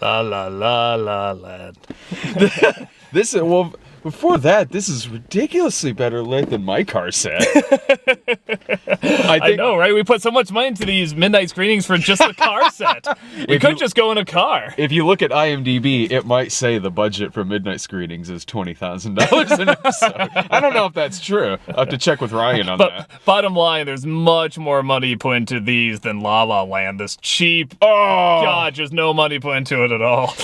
La la la la land. This is, well, before that, this is ridiculously better lit than my car set. I know, right? We put so much money into these midnight screenings for just the car set. We could just go in a car. If you look at IMDb, it might say the budget for midnight screenings is $20,000 an episode. I don't know if that's true. I'll have to check with Ryan on that. Bottom line, there's much more money put into these than La La Land. This cheap, God, just no money put into it at all.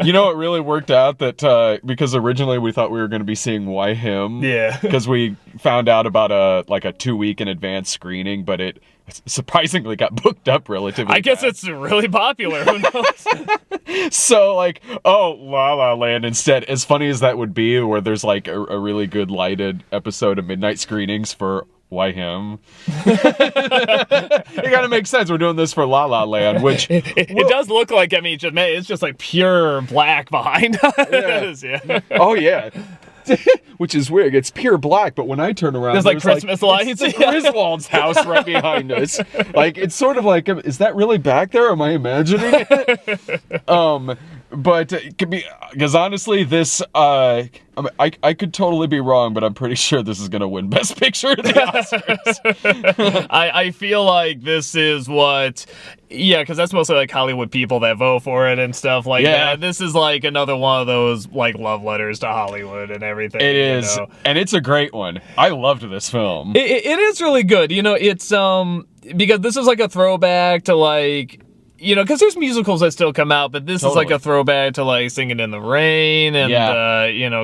You know, it really worked out that because originally we thought we were going to be seeing Why Him? Yeah. Because we found out about a 2-week in advance screening, but it surprisingly got booked up relatively I guess fast. it's really popular. Who knows? So, La La Land instead, as funny as that would be, where there's a really good lighted episode of midnight screenings for Why Him? It gotta make sense. We're doing this for La La Land, which... It does look like, it's just like pure black behind us. Yeah. Oh, yeah. Which is weird. It's pure black, but when I turn around, there's like Christmas lights. It's Griswold's house right behind us. It's sort of like, is that really back there? Am I imagining it? But it could be, because honestly, this, I could totally be wrong, but I'm pretty sure this is going to win Best Picture at the Oscars. I feel like this is what, because that's mostly like Hollywood people that vote for it and stuff like that. This is like another one of those like love letters to Hollywood and everything. It is, and it's a great one. I loved this film. It is really good. It's, because this is like a throwback to like, because there's musicals that still come out, but this is like a throwback to like Singing in the Rain and,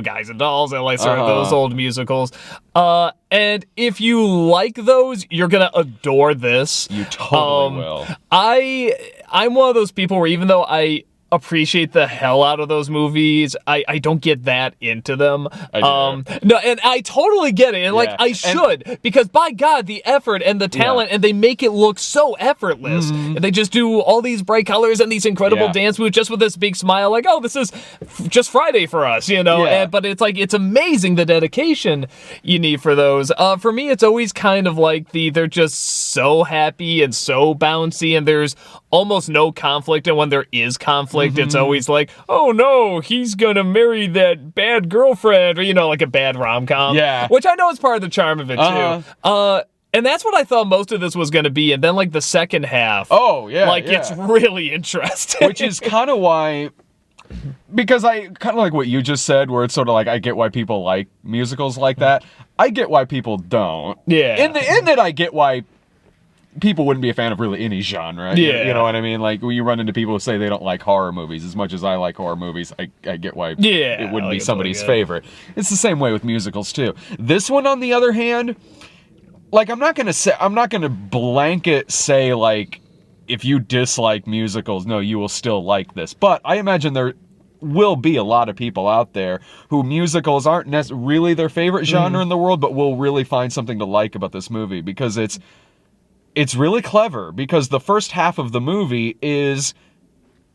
Guys and Dolls and like sort of those old musicals. And if you like those, you're gonna adore this. You totally will. I'm one of those people where even though I appreciate the hell out of those movies, I don't get that into them. No, and I totally get it, and I should, because by God, the effort and the talent, and they make it look so effortless, and they just do all these bright colors and these incredible dance moves just with this big smile, like, oh, this is just Friday for us, but it's like, it's amazing the dedication you need for those. For me, it's always kind of like they're just so happy and so bouncy, and there's almost no conflict, and when there is conflict, it's always like, oh no, he's gonna marry that bad girlfriend, or like a bad rom-com. Yeah. Which I know is part of the charm of it too. And that's what I thought most of this was gonna be, and then like the second half. Oh yeah. It's really interesting. Which is kind of why, because I kind of like what you just said, where it's sort of like, I get why people like musicals like that. I get why people don't. Yeah. In that I get why people wouldn't be a fan of really any genre. Yeah. You know what I mean? Like, when you run into people who say they don't like horror movies, as much as I like horror movies, I get why it wouldn't be somebody's favorite. It's the same way with musicals, too. This one, on the other hand, I'm not gonna blanket say, like, if you dislike musicals, no, you will still like this. But I imagine there will be a lot of people out there who musicals aren't really their favorite genre in the world, but will really find something to like about this movie, because it's really clever, because the first half of the movie is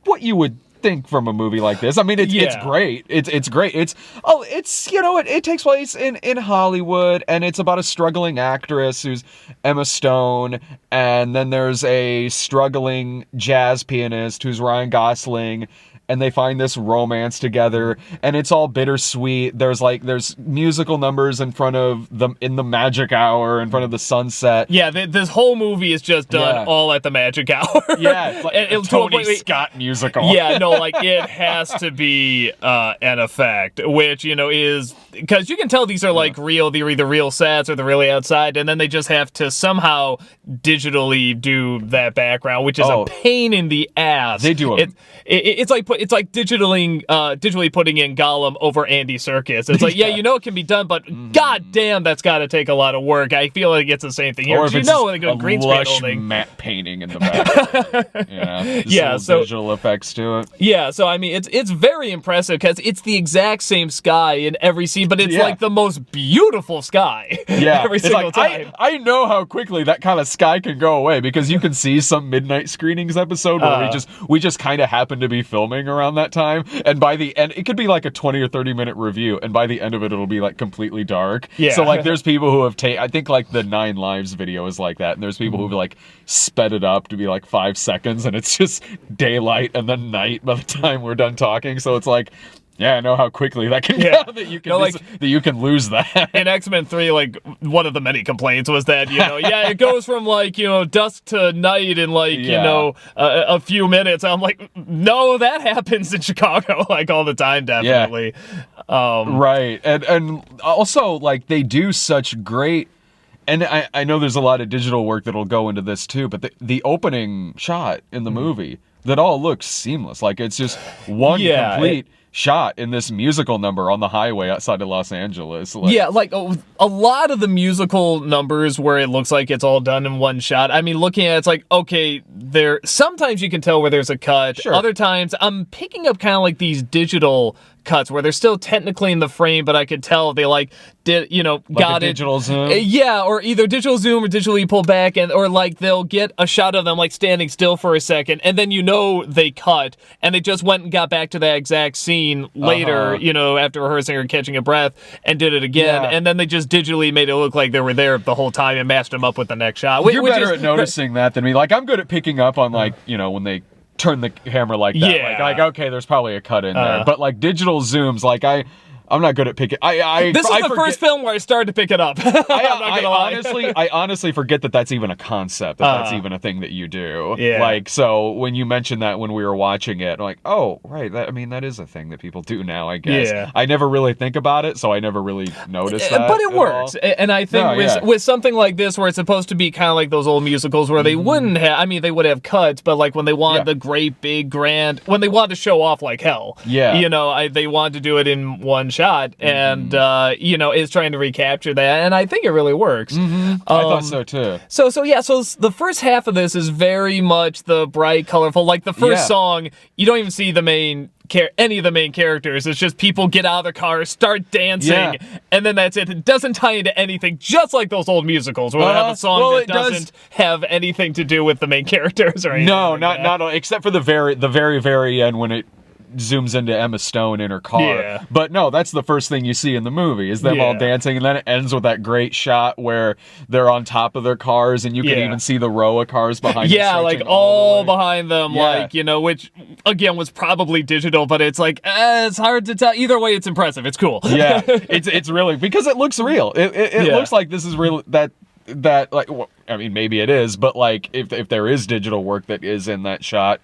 what you would think from a movie like this. I mean, it's great. It's great. It takes place in Hollywood, and it's about a struggling actress who's Emma Stone, and then there's a struggling jazz pianist who's Ryan Gosling, and they find this romance together, and it's all bittersweet. There's musical numbers in the magic hour, in front of the sunset. Yeah, this whole movie is just done all at the magic hour. Yeah, it's like a Tony Scott musical. Yeah, no, it has to be an effect, which, is, because you can tell these are real, they're either real sets or they're really outside, and then they just have to somehow digitally do that background, which is a pain in the ass. They do it's like digitally putting in Gollum over Andy Serkis. It's like, it can be done, but god damn, that's got to take a lot of work. I feel like it's the same thing here. Or if it's a green lush screen matte painting in the background. So visual effects to it. Yeah, so I mean, it's very impressive, because it's the exact same sky in every scene, but it's like the most beautiful sky. Yeah, every single time. I know how quickly that kind of sky can go away, because you can see some midnight screenings episode where we just kind of happen to be filming going around that time, and by the end, it could be like a 20 or 30 minute review, and by the end of it, it'll be like completely dark. Yeah. So like, there's people who have I think like the 9 Lives video is like that, and there's people who've like sped it up to be like 5 seconds, and it's just daylight and then night by the time we're done talking. So it's like, yeah, I know how quickly that can go, that you can that you can lose that. In X-Men 3, like, one of the many complaints was that, it goes from, like, dusk to night in, like, a few minutes. I'm like, no, that happens in Chicago, like, all the time, definitely. Yeah. Right. And also, like, they do such great... And I know there's a lot of digital work that'll go into this, too, but the opening shot in the movie, that all looks seamless. Like, it's just one complete... shot in this musical number on the highway outside of Los Angeles. Like a lot of the musical numbers where it looks like it's all done in one shot. I mean, looking at it's like, okay, sometimes you can tell where there's a cut. Sure. Other times I'm picking up kind of like these digital cuts where they're still technically in the frame, but I could tell they got a digital zoom. Yeah, or either digital zoom or digitally pull back, or like they'll get a shot of them like standing still for a second, and then they cut, and they just went and got back to that exact scene later, after rehearsing or catching a breath, and did it again, and then they just digitally made it look like they were there the whole time and matched them up with the next shot. You're better at noticing that than me. Like, I'm good at picking up on like, when they turn the camera like that. Yeah. Like, okay, there's probably a cut in there. But like digital zooms, like I'm not good at picking. This is the first film where I started to pick it up. I'm not gonna lie. I honestly forget that that's even a concept. That's even a thing that you do. Yeah. Like, so when you mentioned that when we were watching it, I'm like, oh, right. That is a thing that people do now, I guess. Yeah. I never really think about it, so I never really noticed that. But it works. And I think with something like this, where it's supposed to be kind of like those old musicals where they wouldn't have, I mean, they would have cuts, but like when they wanted the great, big, grand, when they wanted to show off like hell, they wanted to do it in one shot. And is trying to recapture that, and I think it really works. I thought so too. So the first half of this is very much the bright, colorful. Like the first song, you don't even see any of the main characters. It's just people get out of their cars, start dancing, and then that's it. It doesn't tie into anything, just like those old musicals where they have a song that doesn't have anything to do with the main characters or anything. No, not except for the very, very end when it zooms into Emma Stone in her car. Yeah. But no, that's the first thing you see in the movie is them all dancing, and then it ends with that great shot where they're on top of their cars and you can even see the row of cars behind them. Yeah, like all behind them, which again was probably digital, but it's like it's hard to tell. Either way, it's impressive. It's cool. Yeah, it's really, because it looks real. It looks like this is real. That like, I mean, maybe it is, but like if there is digital work that is in that shot,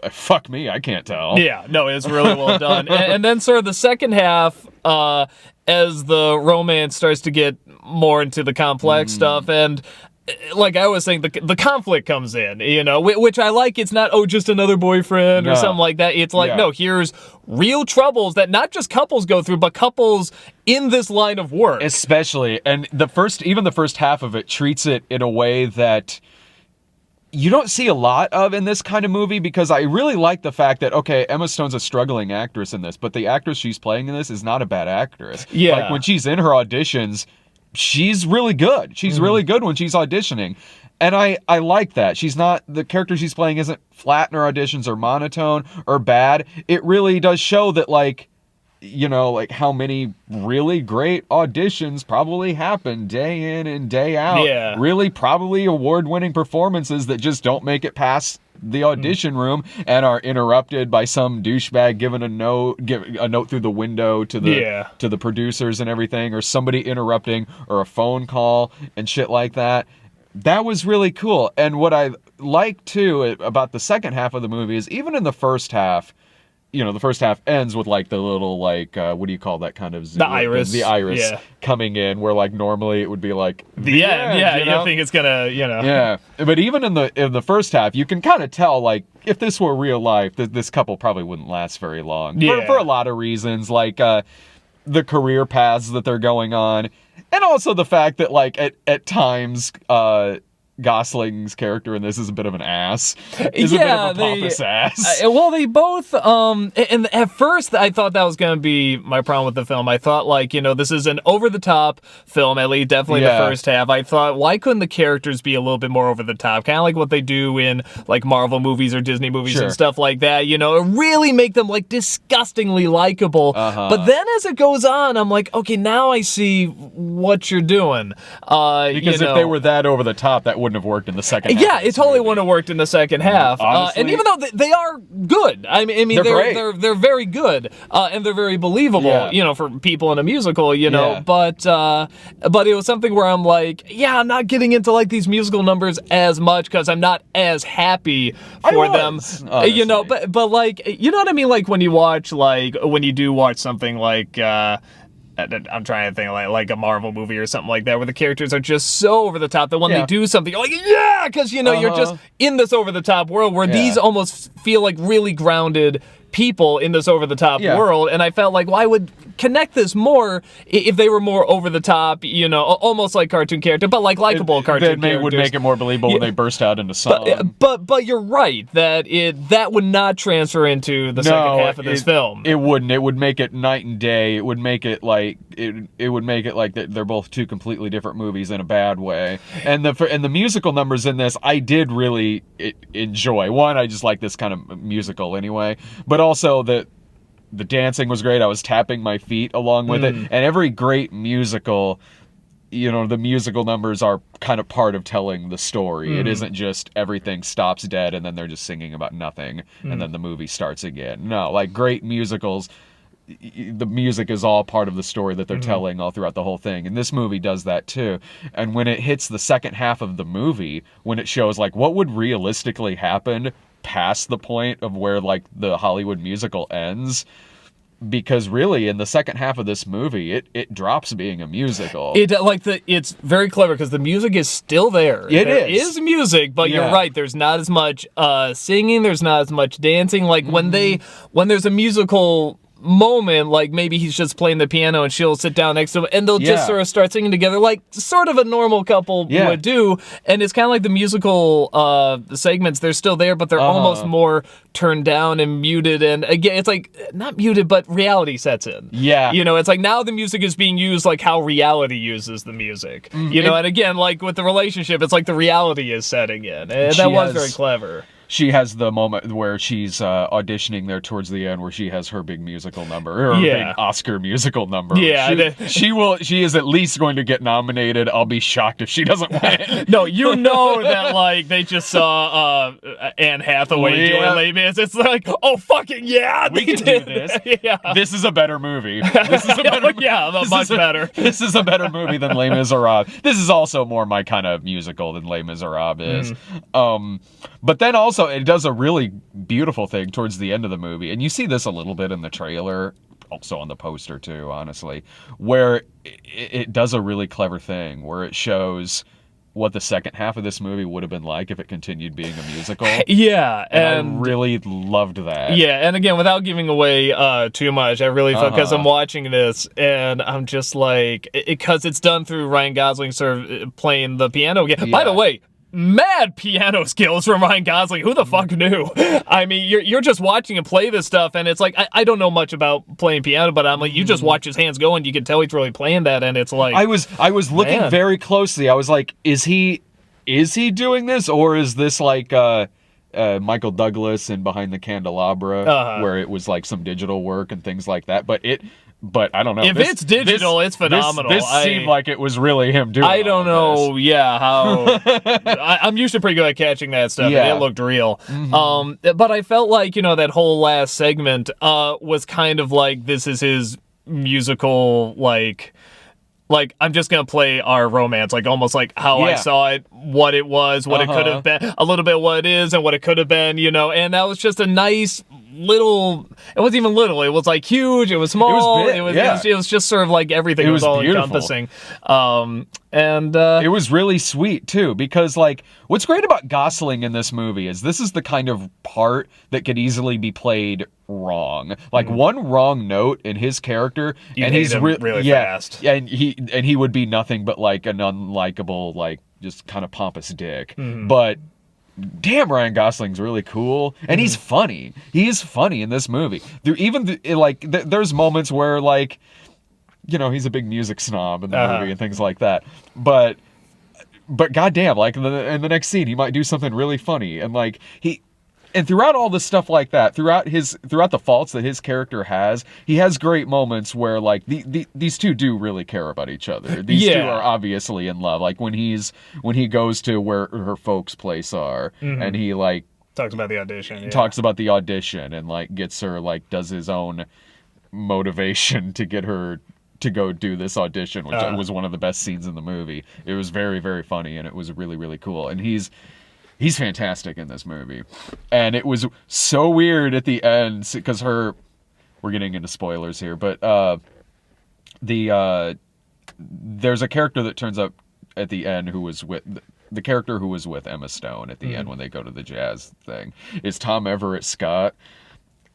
fuck me, I can't tell. Yeah, no, it's really well done. And then sort of the second half, as the romance starts to get more into the complex stuff, and like I was saying, the conflict comes in, which I like. It's not, just another boyfriend or something like that. It's like, no, here's real troubles that not just couples go through, but couples in this line of work. Especially, and the first half of it treats it in a way that you don't see a lot of in this kind of movie, because I really like the fact that, okay, Emma Stone's a struggling actress in this, but the actress she's playing in this is not a bad actress. Yeah. Like, when she's in her auditions, she's really good. She's really good when she's auditioning. And I like that. The character she's playing isn't flat in her auditions or monotone or bad. It really does show that, like, like how many really great auditions probably happen day in and day out. Yeah. Really probably award-winning performances that just don't make it past the audition room and are interrupted by some douchebag giving a note through the window to the producers and everything, or somebody interrupting, or a phone call and shit like that. That was really cool. And what I like too about the second half of the movie is, even in the first half, the first half ends with like the little, like, what do you call that kind of zoom? The iris. The iris coming in, where like normally it would be like the end. Yeah, you think it's gonna, Yeah, but even in the first half, you can kind of tell, like, if this were real life, this couple probably wouldn't last very long. For a lot of reasons, like the career paths that they're going on, and also the fact that, like, at times, Gosling's character in this is a bit of an ass. Is a bit of a pompous ass. Well, they both, and at first I thought that was going to be my problem with the film. I thought, like, this is an over-the-top film, at least definitely the first half. I thought, why couldn't the characters be a little bit more over-the-top? Kind of like what they do in, like, Marvel movies or Disney movies and stuff like that, really make them, like, disgustingly likable. But then as it goes on, I'm like, okay, now I see what you're doing. Because if they were that over the top, that wouldn't have worked in the second half. Yeah, it totally wouldn't have worked in the second half. Honestly, and even though they are good, I mean, they're very good, and they're very believable, for people in a musical, But it was something where I'm like, I'm not getting into like these musical numbers as much because I'm not as happy for them, honestly. But like, you know what I mean? Like when you do watch something like. I'm trying to think like a Marvel movie or something like that, where the characters are just so over the top that when they do something, you're like, because you're just in this over the top world where these almost feel like really grounded people in this over the top world, and I felt like, well, I would connect this more if they were more over the top, almost like cartoon character, but like likable cartoon characters. Would make it more believable when they burst out into song. But you're right that would not transfer into the second half of this film. It wouldn't. It would make it night and day. It would make it like it would make it like they're both two completely different movies in a bad way. And the musical numbers in this, I did really enjoy. One, I just like this kind of musical anyway, but also the dancing was great. I was tapping my feet along with it. And every great musical, the musical numbers are kind of part of telling the story. It isn't just everything stops dead and then they're just singing about nothing and then the movie starts again. No, like great musicals, the music is all part of the story that they're telling all throughout the whole thing. And this movie does that too. And when it hits the second half of the movie, when it shows like what would realistically happen past the point of where like the Hollywood musical ends, because really in the second half of this movie it drops being a musical. It's very clever because the music is still there. There is music, but you're right, there's not as much singing, there's not as much dancing. Like when there's a musical moment, like maybe he's just playing the piano and she'll sit down next to him and they'll just sort of start singing together like sort of a normal couple would do, and it's kind of like the musical segments, they're still there but they're almost more turned down and muted, and again it's like not muted but reality sets in. It's like now the music is being used like how reality uses the music, and again like with the relationship it's like the reality is setting in, and that was very clever. She has the moment where she's auditioning there towards the end, where she has her big musical number, or big Oscar musical number. She is at least going to get nominated. I'll be shocked if she doesn't win. No, that like they just saw Anne Hathaway doing Les Mis. It's like, oh fucking yeah, we can do this. This is a better movie. This is a better. Much better. This is a better movie than Les Miserables. This is also more my kind of musical than Les Miserables is. But then also, it does a really beautiful thing towards the end of the movie, and you see this a little bit in the trailer, also on the poster too, honestly, where it does a really clever thing where it shows what the second half of this movie would have been like if it continued being a musical. And I really loved that. And again, without giving away too much, I really felt, because I'm watching this and I'm just like, because it's done through Ryan Gosling sort of playing the piano again. By the way, mad piano skills from Ryan Gosling. Who the fuck knew? I mean, you're just watching him play this stuff, and it's like, I don't know much about playing piano, but I'm like, you just watch his hands go, and you can tell he's really playing that, and it's like... I was looking very closely. I was like, is he doing this, or is this like Michael Douglas in Behind the Candelabra, where it was like some digital work and things like that, but I don't know. If it's digital, it's phenomenal. This seemed like it was really him doing it. I don't know, how... I'm usually pretty good at catching that stuff, and it looked real. But I felt like, that whole last segment was kind of like, this is his musical, like I'm just gonna play our romance, like almost like how I saw it, what it was, what it could have been, a little bit what it is and what it could have been, and that was just a nice little, it wasn't even little, it was like huge, it was small, it was just sort of like everything, it was all encompassing. And it was really sweet too, because like what's great about Gosling in this movie is this is the kind of part that could easily be played wrong. Like one wrong note in his character, and he's really fast. And he would be nothing but like an unlikable, like just kind of pompous dick. But damn, Ryan Gosling's really cool, and he's funny. He is funny in this movie. There's moments where, like, you know, he's a big music snob in the movie and things like that. But goddamn, like in the next scene, he might do something really funny, and like and throughout all this stuff like that, throughout the faults that his character has, he has great moments where, like, these two do really care about each other. These two are obviously in love. Like when he goes to where her folks' place are, and he like talks about the audition. Talks about the audition and like gets her, like, does his own motivation to get her to go do this audition, which was one of the best scenes in the movie. It was very, very funny, and it was really, really cool. And he's fantastic in this movie. And it was so weird at the end, because we're getting into spoilers here, but there's a character that turns up at the end who was with the character who was with Emma Stone at the end when they go to the jazz thing is Tom Everett Scott.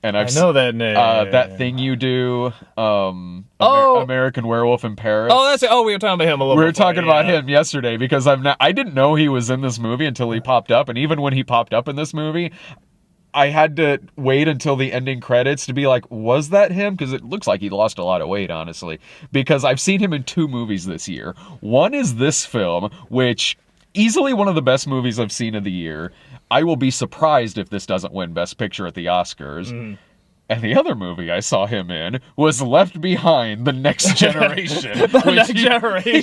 And I know that name. That Thing You Do, American Werewolf in Paris. Oh, that's it. Oh, we were talking about him a little bit. We were talking about him yesterday, because I didn't know he was in this movie until he popped up. And even when he popped up in this movie, I had to wait until the ending credits to be like, was that him? Because it looks like he lost a lot of weight, honestly. Because I've seen him in 2 movies this year. One is this film, which easily one of the best movies I've seen of the year. I will be surprised if this doesn't win Best Picture at the Oscars. And the other movie I saw him in was Left Behind: The Next Generation. He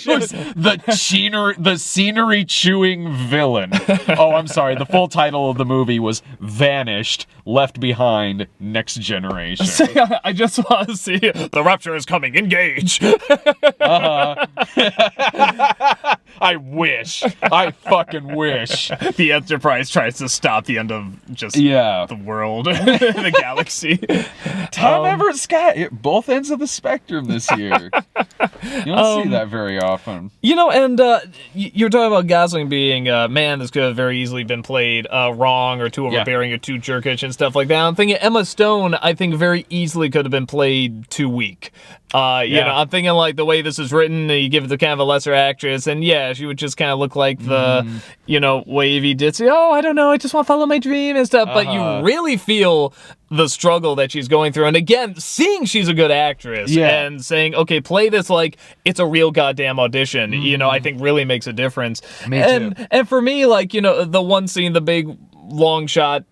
was the scenery chewing villain. Oh, I'm sorry. The full title of the movie was Vanished: Left Behind: Next Generation. I just want to see the Rapture is coming. Engage. I wish. I fucking wish. The Enterprise tries to stop the end of just the world, the galaxy. Tom Everett Scott at both ends of the spectrum this year. You don't see that very often. You know, and you're talking about Gosling being a man that's could have very easily been played wrong or too overbearing or too jerkish and stuff like that. I'm thinking Emma Stone, I think, very easily could have been played too weak. You know, I'm thinking like the way this is written, you give it to kind of a lesser actress, and she would just kind of look like the, you know, wavy ditzy, oh, I don't know, I just want to follow my dream and stuff, but you really feel the struggle that she's going through. And again, seeing she's a good actress and saying, okay, play this like it's a real goddamn audition, you know, I think really makes a difference. Me too. And for me, like, you know, the one scene, the big long shot,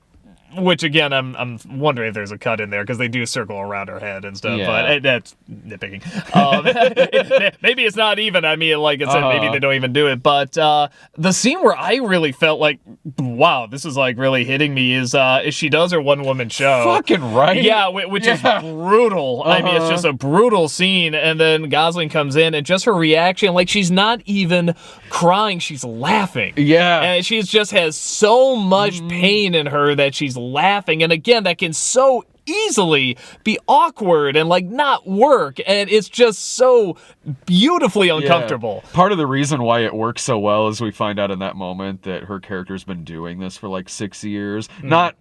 which again, I'm wondering if there's a cut in there because they do circle around her head and stuff, but that's nitpicking. Maybe it's not even. I mean, like I said, maybe they don't even do it. But the scene where I really felt like, wow, this is like really hitting me is she does her one-woman show. Fucking right. Yeah, which is brutal. I mean, it's just a brutal scene. And then Gosling comes in and just her reaction, like she's not even crying, she's laughing. Yeah. And she just has so much pain in her that she's laughing, and again, that can so easily be awkward and like not work, and it's just so beautifully uncomfortable. Part of the reason why it works so well is we find out in that moment that her character's been doing this for like 6 years. Not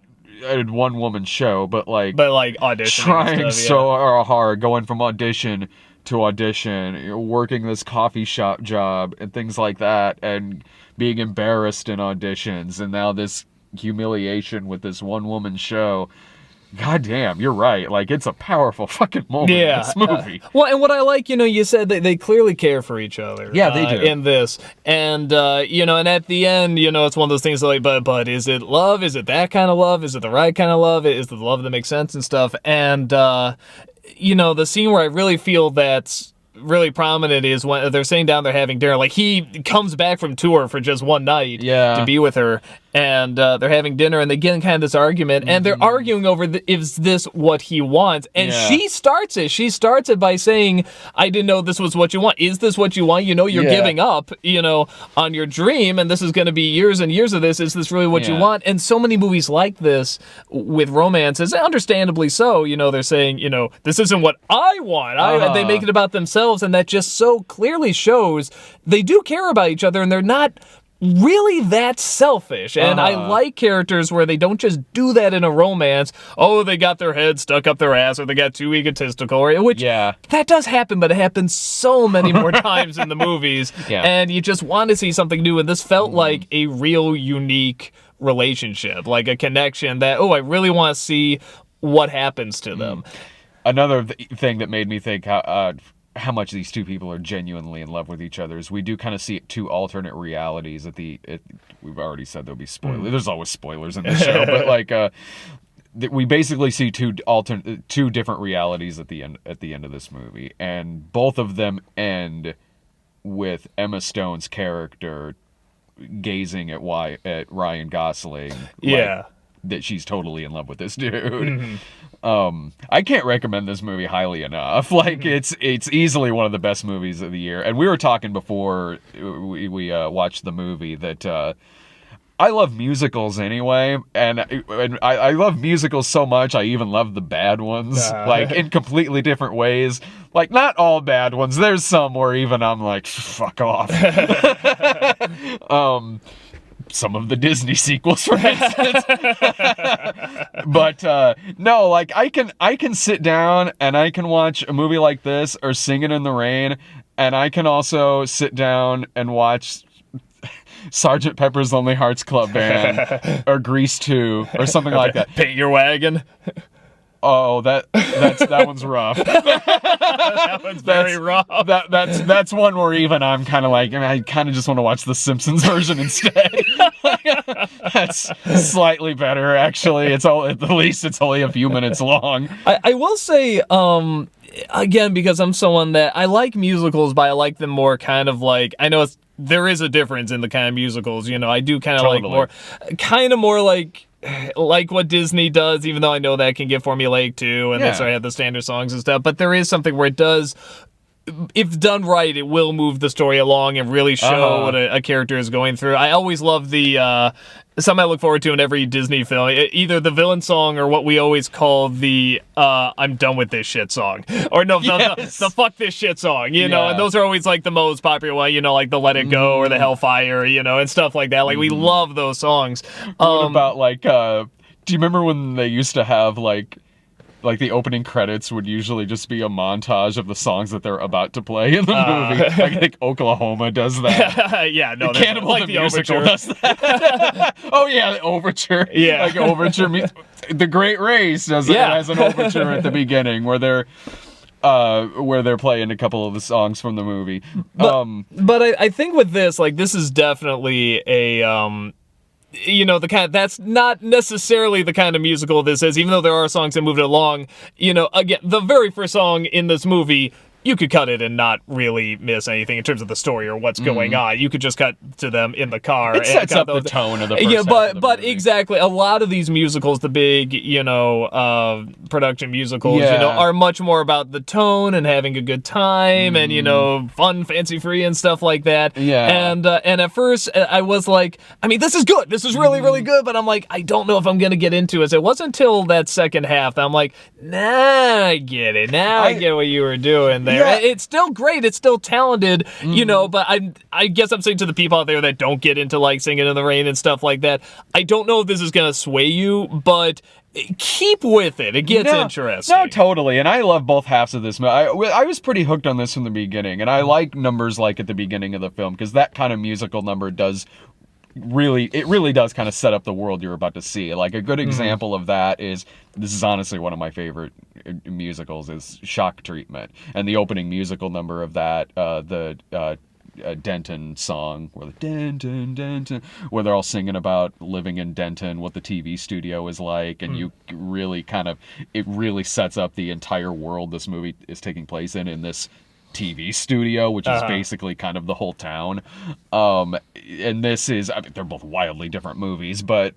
a one-woman show, but like auditioning, trying so hard, going from audition to audition, working this coffee shop job and things like that, and being embarrassed in auditions, and now this humiliation with this one-woman show. God damn, you're right. Like, it's a powerful fucking moment in this movie. Well, and what I like, you know, you said that they clearly care for each other. Yeah, they do. In this. And, you know, and at the end, you know, it's one of those things like, but is it love? Is it that kind of love? Is it the right kind of love? Is it the love that makes sense and stuff? And, you know, the scene where I really feel that's really prominent is when they're sitting down, they're having dinner. Like, he comes back from tour for just one night to be with her, and they're having dinner, and they get in kind of this argument, and they're arguing over is this what he wants? And she starts it. She starts it by saying, I didn't know this was what you want. Is this what you want? You know, you're giving up, you know, on your dream, and this is going to be years and years of this. Is this really what you want? And so many movies like this with romances, understandably so, you know, they're saying, you know, this isn't what I want. They make it about themselves, and that just so clearly shows they do care about each other, and they're not really that selfish. And I like characters where they don't just do that in a romance. Oh, they got their head stuck up their ass, or they got too egotistical, which that does happen, but it happens so many more times in the movies. And you just want to see something new. And this felt like a real unique relationship, like a connection that, I really want to see what happens to them. Another thing that made me think how much these two people are genuinely in love with each other is we do kind of see two alternate realities we've already said there'll be spoilers. There's always spoilers in the show, but like we basically see two different realities at the end of this movie, and both of them end with Emma Stone's character gazing at Ryan Gosling. That she's totally in love with this dude. I can't recommend this movie highly enough. Like it's easily one of the best movies of the year. And we were talking before we watched the movie that I love musicals anyway, and I love musicals so much I even love the bad ones, like in completely different ways. Like not all bad ones. There's some where even I'm like, fuck off. Some of the Disney sequels, for instance. But no, like I can sit down and I can watch a movie like this or Singing in the Rain, and I can also sit down and watch Sgt. Pepper's Lonely Hearts Club Band or Grease 2 or something like that. Paint Your Wagon. Oh, that one's rough. That one's very rough. That's one where even I'm kind of like, I kind of just want to watch the Simpsons version instead. That's slightly better, actually. At least it's only a few minutes long. I will say, again, because I'm someone that I like musicals, but I like them more kind of like, I know there is a difference in the kind of musicals, I do kind of like more like what Disney does, even though I know that can get formulaic too, and they sort of have the standard songs and stuff, but there is something where it does, if done right, it will move the story along and really show what a character is going through. I always love the something I look forward to in every Disney film, either the villain song or what we always call the I'm done with this shit song. Or the fuck this shit song, and those are always like the most popular one, like the Let It Go or the Hellfire, and stuff like that. Like we love those songs. What about like do you remember when they used to have like the opening credits would usually just be a montage of the songs that they're about to play in the movie. I think Oklahoma does that. No, Cannibal like the Musical does that. Oh yeah, the overture. Yeah, like overture. The Great Race does it as an overture at the beginning where they're playing a couple of the songs from the movie. But I think with this, like, this is definitely a the kind of, that's not necessarily the kind of musical this is, even though there are songs that move it along. Again, the very first song in this movie, you could cut it and not really miss anything in terms of the story or what's going on. You could just cut to them in the car. It sets up the tone of the first half of the movie. Exactly. A lot of these musicals, the big, production musicals, are much more about the tone and having a good time and, fun, fancy-free and stuff like that. Yeah. And at first, I was like, I mean, this is good. This is really, really good. But I'm like, I don't know if I'm going to get into it. So it wasn't until that second half that I'm like, nah, I get it. Now I get what you were doing there. Yeah. It's still great. It's still talented, but I guess I'm saying to the people out there that don't get into like Singing in the Rain and stuff like that, I don't know if this is going to sway you, but keep with it. It gets interesting. No, totally. And I love both halves of this movie. I was pretty hooked on this from the beginning, and I like numbers like at the beginning of the film because that kind of musical number really does kind of set up the world you're about to see. Like a good example of that is, this is honestly one of my favorite musicals, is Shock Treatment, and the opening musical number of that, the Denton song, where Denton, where they're all singing about living in Denton, what the TV studio is like, and you really it really sets up the entire world this movie is taking place in this TV studio, which is basically kind of the whole town. And this is, they're both wildly different movies, but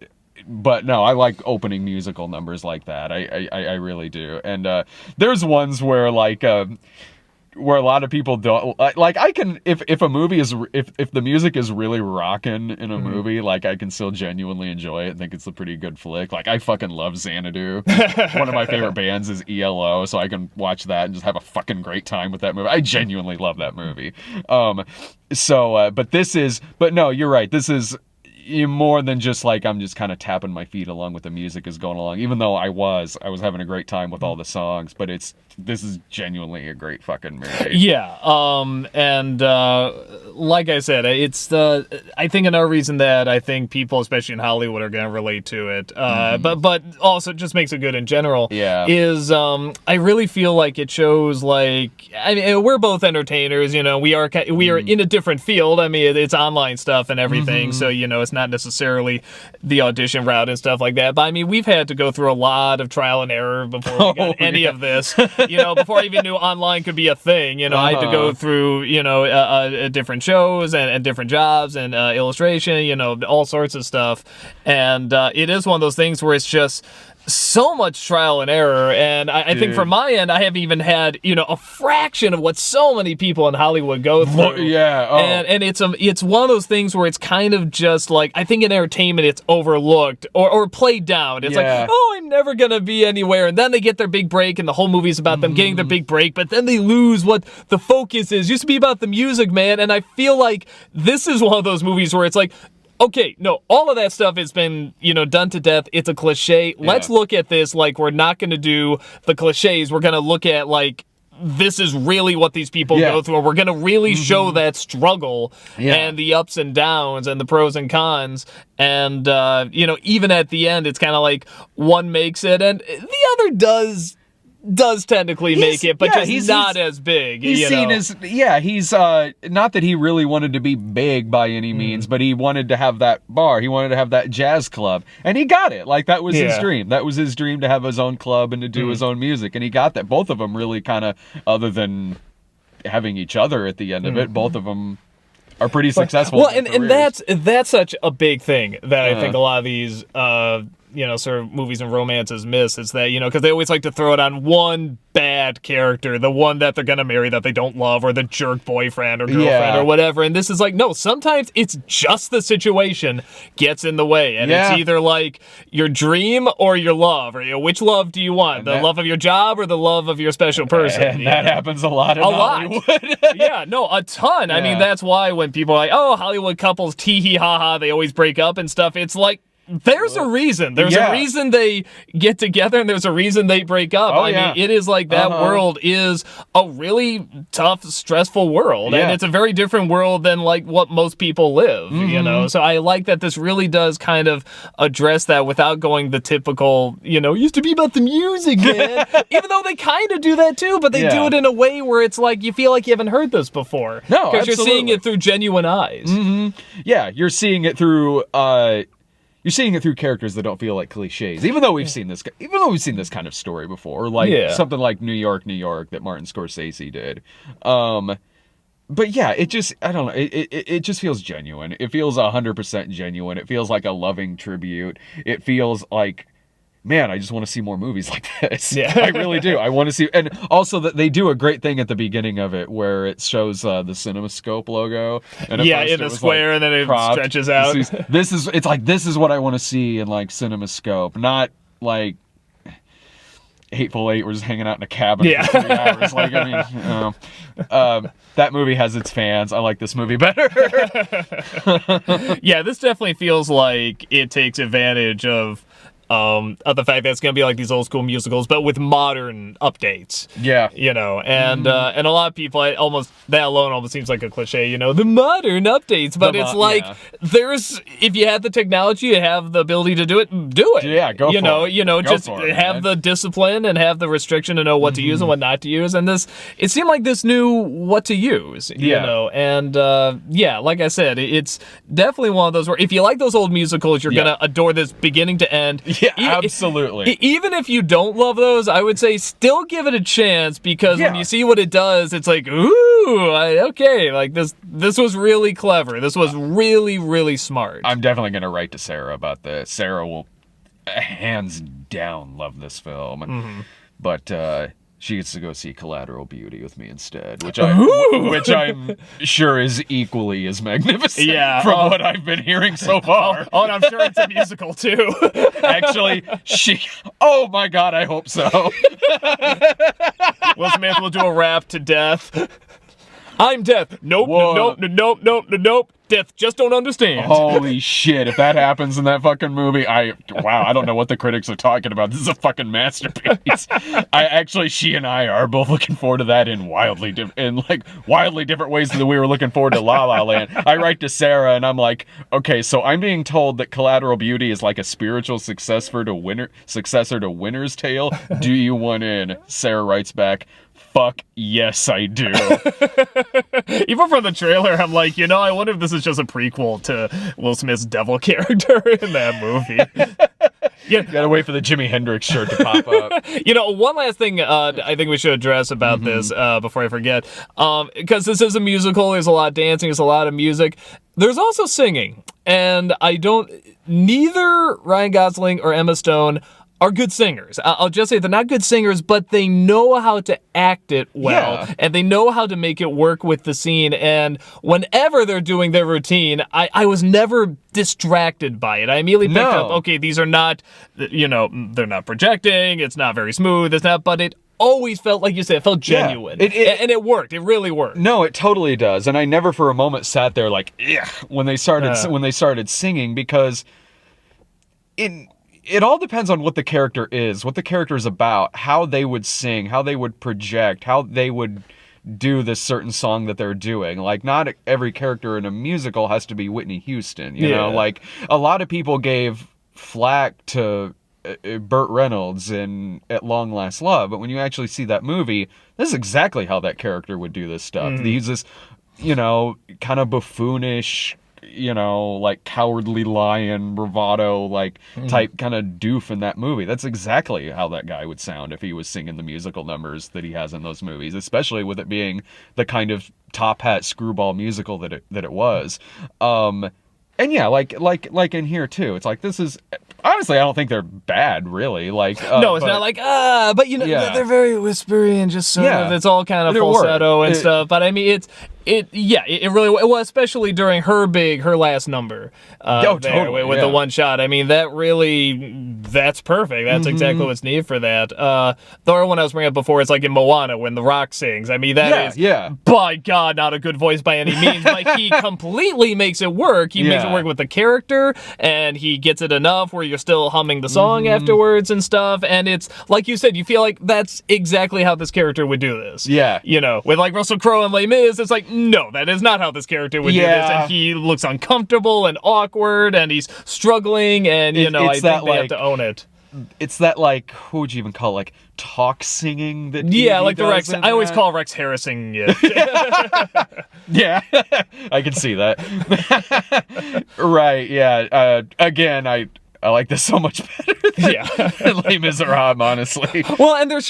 no, I like opening musical numbers like that. I really do. And there's ones where like where a lot of people don't like. I can if a movie is if the music is really rocking in a movie, like I can still genuinely enjoy it and think it's a pretty good flick. Like I fucking love Xanadu. One of my favorite bands is ELO, so I can watch that and just have a fucking great time with that movie. I genuinely love that movie. But no, you're right. This is more than just like I'm just kind of tapping my feet along with the music is going along, even though I was having a great time with all the songs, but this is genuinely a great fucking movie. Yeah. And like I said, it's I think another reason that I think people, especially in Hollywood, are going to relate to it, but also just makes it good in general. Yeah. Is I really feel like it shows, like, I mean, we're both entertainers, you know, we are in a different field. I mean, it's online stuff and everything, so, you know, it's not necessarily the audition route and stuff like that. But I mean, we've had to go through a lot of trial and error before we got any of this. You know, before I even knew online could be a thing, you know, I had to go through, you know, different shows and different jobs and illustration, you know, all sorts of stuff. And it is one of those things where it's just so much trial and error, and I think from my end, I haven't even had, you know, a fraction of what so many people in Hollywood go through. Yeah, and it's one of those things where it's kind of just like, I think in entertainment it's overlooked or played down. It's like, oh, I'm never gonna be anywhere, and then they get their big break, and the whole movie's about them getting their big break, but then they lose what the focus is. It used to be about the music, man, and I feel like this is one of those movies where it's like, okay, no, all of that stuff has been, you know, done to death. It's a cliche. Yeah. Let's look at this like we're not going to do the cliches. We're going to look at, like, this is really what these people go through. We're going to really show that struggle and the ups and downs and the pros and cons. And, you know, even at the end, it's kind of like one makes it and the other does technically make it, but just not as big. He's seen as he's not that he really wanted to be big by any means, but he wanted to have that bar. He wanted to have that jazz club, and he got it. Like that was his dream. That was his dream, to have his own club and to do his own music, and he got that. Both of them really kind of, other than having each other at the end of it, both of them are pretty successful. Well, and that's such a big thing that I think a lot of these you know, sort of movies and romances miss. It's that, you know, because they always like to throw it on one bad character, the one that they're gonna marry that they don't love, or the jerk boyfriend or girlfriend or whatever. And this is like, no, sometimes it's just the situation gets in the way, and it's either like your dream or your love, or, you know, which love do you want? The love of your job or the love of your special person? And that happens a lot in Hollywood. Yeah, no, a ton. I mean, that's why when people are like, oh, Hollywood couples, tee hee ha ha, they always break up and stuff, it's like, there's a reason. There's a reason they get together, and there's a reason they break up. I mean, it is like that world is a really tough, stressful world, and it's a very different world than like what most people live, you know? So I like that this really does kind of address that without going the typical, you know, used to be about the music, man. Even though they kind of do that too, but they do it in a way where it's like you feel like you haven't heard this before. No, because you're seeing it through genuine eyes. Yeah, you're seeing it through you're seeing it through characters that don't feel like cliches. Even though we've seen this kind of story before, like something like New York, New York that Martin Scorsese did. But yeah, it just, I don't know, it just feels genuine. It feels 100% genuine. It feels like a loving tribute. It feels like, man, I just want to see more movies like this. Yeah. I really do. I want to see, and also that they do a great thing at the beginning of it where it shows the CinemaScope logo. And in the square, like, and then it stretches out. This is what I want to see in like CinemaScope, not like Hateful Eight. We're just hanging out in a cabin for 3 hours. Like, I mean, you know, that movie has its fans. I like this movie better. Yeah, this definitely feels like it takes advantage of the fact that it's going to be like these old school musicals, but with modern updates. Yeah. You know, and and a lot of people, that alone almost seems like a cliche, you know, the modern updates, but it's like, there's, if you have the technology, you have the ability to do it, do it. Yeah, go for it. You know, just have the discipline and have the restriction to know what to use and what not to use. And it seemed like this knew what to use, you know, and like I said, it's definitely one of those where if you like those old musicals, you're going to adore this beginning to end. Yeah, absolutely. Even if you don't love those, I would say still give it a chance, because when you see what it does, it's like, ooh, okay, like this was really clever. This was really, really smart. I'm definitely going to write to Sarah about this. Sarah will hands down love this film. But she gets to go see Collateral Beauty with me instead, which I'm sure is equally as magnificent from what I've been hearing so far. Oh, and I'm sure it's a musical too. Actually, oh my God, I hope so. Will Smith will do a rap to Death. I'm Death. Nope, nope. Death just don't understand. Holy shit, if that happens in that fucking movie, I don't know what the critics are talking about. This is a fucking masterpiece. She and I are both looking forward to that in wildly different ways than we were looking forward to La La Land. I write to Sarah and I'm like, okay, so I'm being told that Collateral Beauty is like a spiritual successor to Winter's Tale. Do you want in? Sarah writes back, fuck yes, I do. Even from the trailer, I'm like, I wonder if this is just a prequel to Will Smith's devil character in that movie. You gotta wait for the Jimi Hendrix shirt to pop up. One last thing I think we should address about this before I forget, because this is a musical, there's a lot of dancing, there's a lot of music. There's also singing, and neither Ryan Gosling or Emma Stone are good singers. I'll just say they're not good singers, but they know how to act it well, and they know how to make it work with the scene. And whenever they're doing their routine, I was never distracted by it. I immediately picked up, okay, these are not, they're not projecting, it's not very smooth, but it always felt, like you said, it felt genuine. And it worked. It really worked. No, it totally does. And I never for a moment sat there like, when they started singing, because it all depends on what the character is about, how they would sing, how they would project, how they would do this certain song that they're doing. Like, not every character in a musical has to be Whitney Houston, you know? Like, a lot of people gave flack to Burt Reynolds in At Long Last Love, but when you actually see that movie, this is exactly how that character would do this stuff. He's this, kind of buffoonish, like cowardly lion, bravado, type kind of doof in that movie. That's exactly how that guy would sound if he was singing the musical numbers that he has in those movies, especially with it being the kind of top hat screwball musical that it was. And yeah, like in here too, it's like, this is, honestly, I don't think they're bad, really. Like, no, it's not like, but they're very whispery and just sort of, it's all kind of falsetto and stuff. But I mean, it really, well, especially during her last number. Totally. With the one shot. I mean, that's perfect. That's exactly what's needed for that. The other one I was bringing up before is like in Moana when The Rock sings. I mean, that is, by God, not a good voice by any means, but he completely makes it work. He makes it work with the character, and he gets it enough where you're still humming the song afterwards and stuff. And it's, like you said, you feel like that's exactly how this character would do this. Yeah. With like Russell Crowe and Les Mis, it's like, no, that is not how this character would do this. And he looks uncomfortable and awkward, and he's struggling, and, I think they have to own it. It's that, like, who would you even call it? Like, talk singing that like the Rex. I always call Rex Harrison it. Yeah, I can see that. Right, yeah. Again, I like this so much better than Les Miserables, honestly. Well, and there's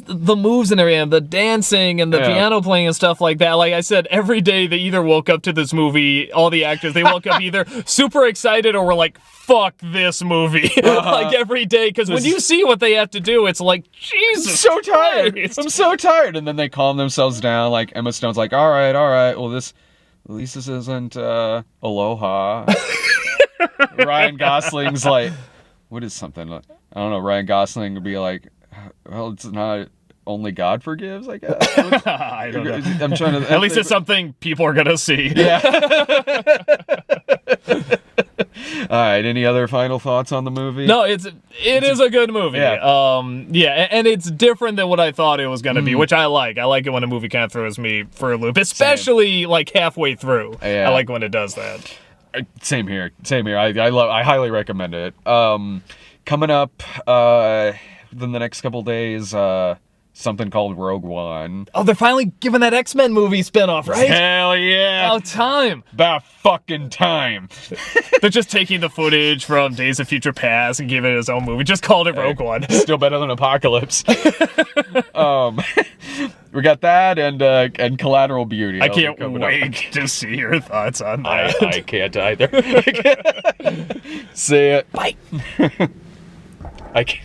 the moves and everything, the dancing and the piano playing and stuff like that. Like I said, every day they either woke up to this movie, all the actors, they woke up either super excited or were like, fuck this movie. Like every day, because when you see what they have to do, it's like, Jesus, I'm so tired. I'm so tired. And then they calm themselves down. Like Emma Stone's like, all right. Well, at least this isn't Aloha. Ryan Gosling's like, what is something? I don't know. Ryan Gosling would be like, well, it's not Only God Forgives, I guess. I don't know. I'm trying to. At least it's something people are gonna see. Yeah. All right. Any other final thoughts on the movie? No, it is a good movie. Yeah. And it's different than what I thought it was gonna be, which I like. I like it when a movie kind of throws me for a loop, especially like halfway through. Yeah. I like when it does that. Same here. I highly recommend it. Coming up within the next couple days, something called Rogue One. Oh, they're finally giving that X-Men movie spinoff, right? Hell yeah! About time. About fucking time. They're just taking the footage from Days of Future Past and giving it his own movie. Just called it Rogue One. Still better than Apocalypse. We got that and Collateral Beauty. I can't wait to see your thoughts on that. I can't either. See it. Bye. I can't.